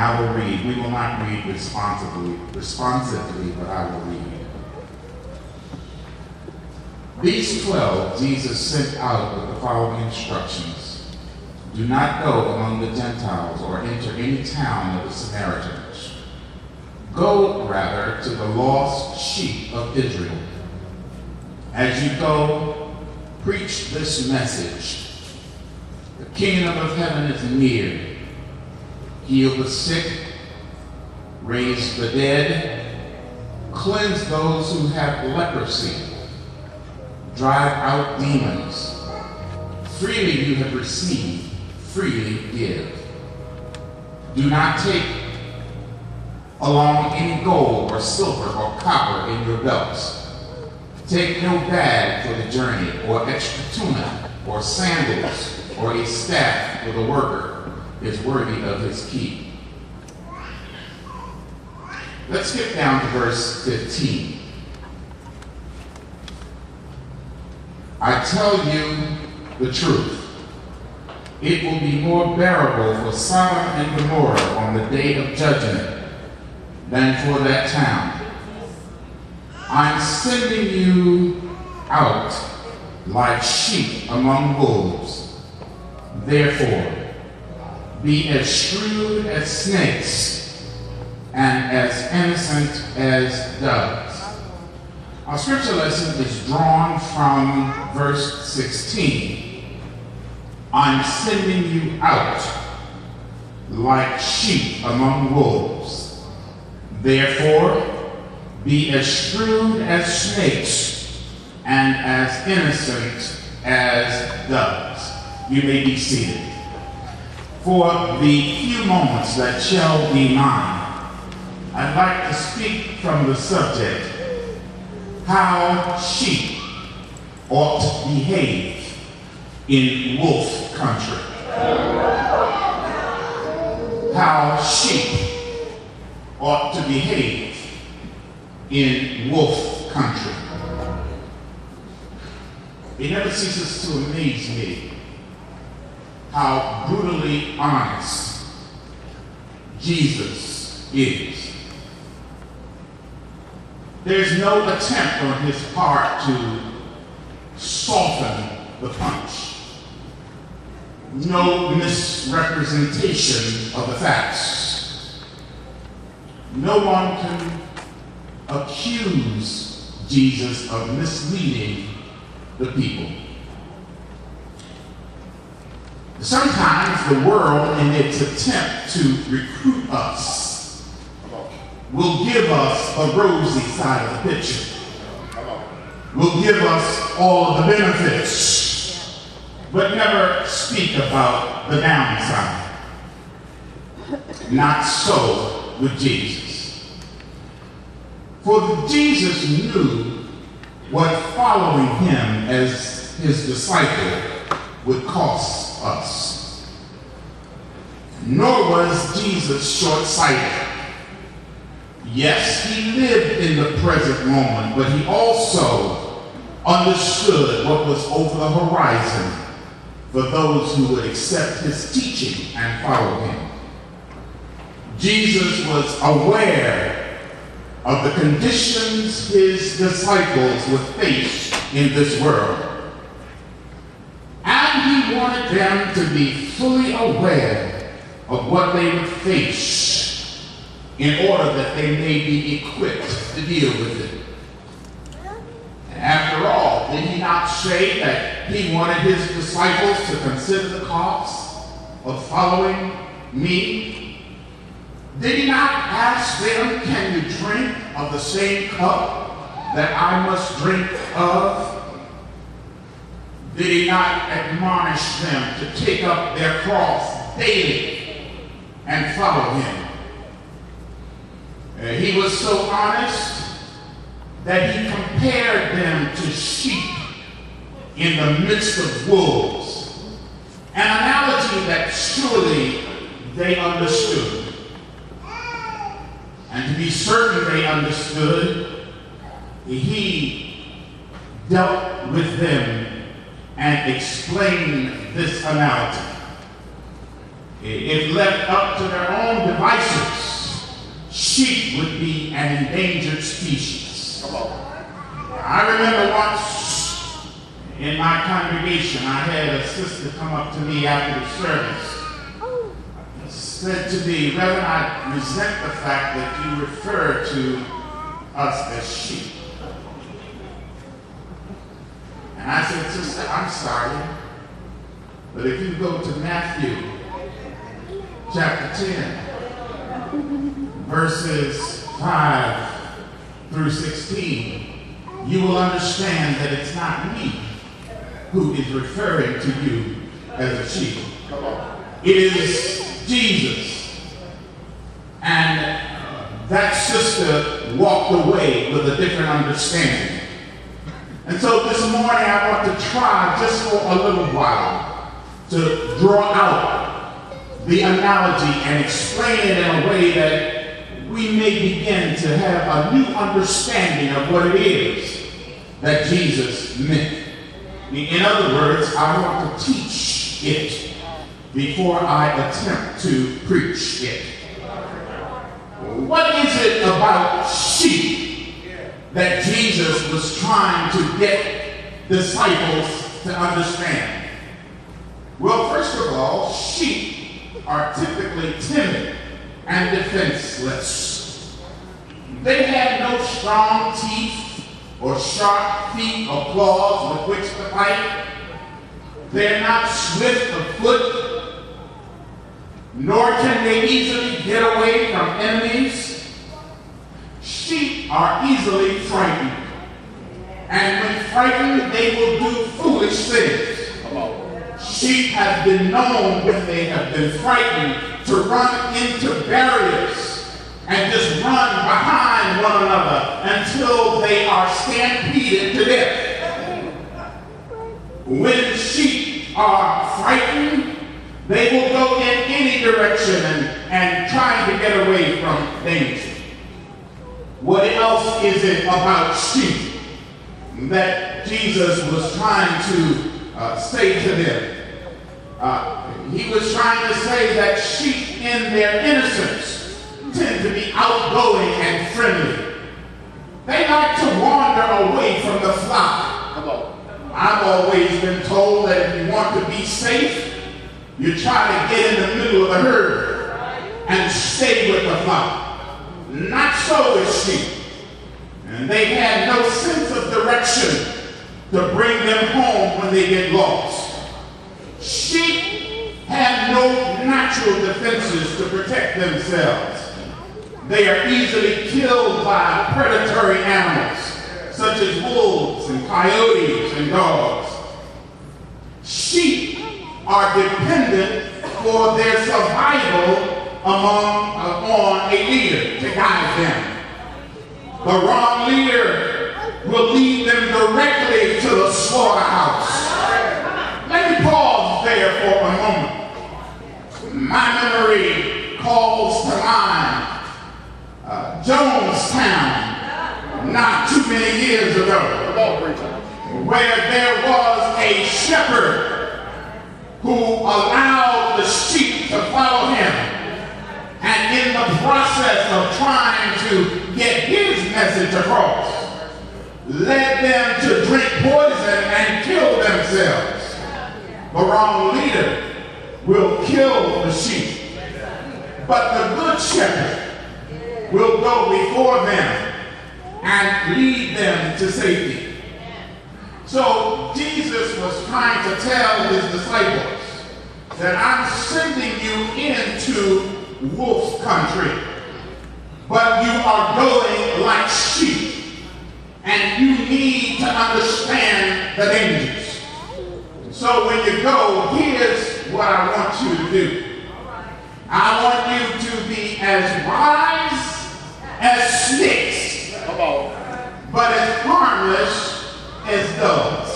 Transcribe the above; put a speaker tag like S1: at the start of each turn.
S1: I will read. We will not read responsively, but I will read. These 12 Jesus sent out with the following instructions. Do not go among the Gentiles or enter any town of the Samaritans. Go, rather, to the lost sheep of Israel. As you go, preach this message. The kingdom of heaven is near. Heal the sick, raise the dead, cleanse those who have leprosy, drive out demons. Freely you have received, freely give. Do not take along any gold or silver or copper in your belts. Take no bag for the journey, or extra tunic, or sandals, or a staff for the worker is worthy of his keep. Let's get down to verse 15. I tell you the truth. It will be more bearable for Sodom and Gomorrah on the day of judgment than for that town. I'm sending you out like sheep among wolves. Therefore, be as shrewd as snakes and as innocent as doves. Our scripture lesson is drawn from verse 16. I'm sending you out like sheep among wolves. Therefore, be as shrewd as snakes and as innocent as doves. You may be seated. For the few moments that shall be mine, I'd like to speak from the subject, how sheep ought to behave in wolf country. How sheep ought to behave in wolf country. It never ceases to amaze me how brutally honest Jesus is. There's no attempt on his part to soften the punch. No misrepresentation of the facts. No one can accuse Jesus of misleading the people. Sometimes the world, in its attempt to recruit us, will give us a rosy side of the picture. Will give us all of the benefits, but never speak about the downside. Not so with Jesus. For Jesus knew what following him as his disciple would cost us. Nor was Jesus short-sighted. Yes, he lived in the present moment, but he also understood what was over the horizon for those who would accept his teaching and follow him. Jesus was aware of the conditions his disciples would face in this world. And he wanted them to be fully aware of what they would face in order that they may be equipped to deal with it. And after all, did he not say that he wanted his disciples to consider the cost of following me? Did he not ask them, can you drink of the same cup that I must drink of? Did he not admonish them to take up their cross daily and follow him? He was so honest that he compared them to sheep in the midst of wolves, an analogy that surely they understood. And to be certain they understood, he dealt with them and explained this analogy. If left up to their own devices, sheep would be an endangered species. Come on. I remember once in my congregation, I had a sister come up to me after the service, said to me, Reverend, I resent the fact that you refer to us as sheep. And I said, sister, I'm sorry, but if you go to Matthew chapter 10, verses 5 through 16, you will understand that it's not me who is referring to you as a sheep. It is Jesus. And that sister walked away with a different understanding. And so this morning I want to try just for a little while to draw out the analogy and explain it in a way that we may begin to have a new understanding of what it is that Jesus meant. In other words, I want to teach it before I attempt to preach it. What is it about sheep that Jesus was trying to get disciples to understand? Well, first of all, sheep are typically timid and defenseless. They have no strong teeth or sharp feet or claws with which to fight. They're not swift of foot, nor can they easily get away from enemies. Sheep are easily frightened, and when frightened, they will do foolish things. Sheep have been known, when they have been frightened, to run into barriers and just run behind one another until they are stampeded to death. When sheep are frightened, they will go in any direction and try to get away from danger. What else is it about sheep that Jesus was trying to say to them? He was trying to say that sheep in their innocence tend to be outgoing and friendly. They like to wander away from the flock. I've always been told that if you want to be safe, you try to get in the middle of the herd and stay with the flock. Not so with sheep. And they had no sense of direction to bring them home when they get lost. Sheep have no natural defenses to protect themselves. They are easily killed by predatory animals, such as wolves and coyotes and dogs. Sheep are dependent for their survival on a leader to guide them. The wrong leader will lead them directly to the slaughterhouse. Let me pause there for a moment. My memory calls to mind Jonestown, not too many years ago, where there was a shepherd who allowed the sheep to follow him, and in the process of trying to get his message across, led them to drink poison and kill themselves. The wrong leader will kill the sheep, but the good shepherd will go before them and lead them to safety. So Jesus was trying to tell his disciples that I'm sending you into wolf country, but you are going like sheep, and you need to understand the dangers. So when you go, here's what I want you to do. I want you to be as wise as snakes, but as harmless as doves.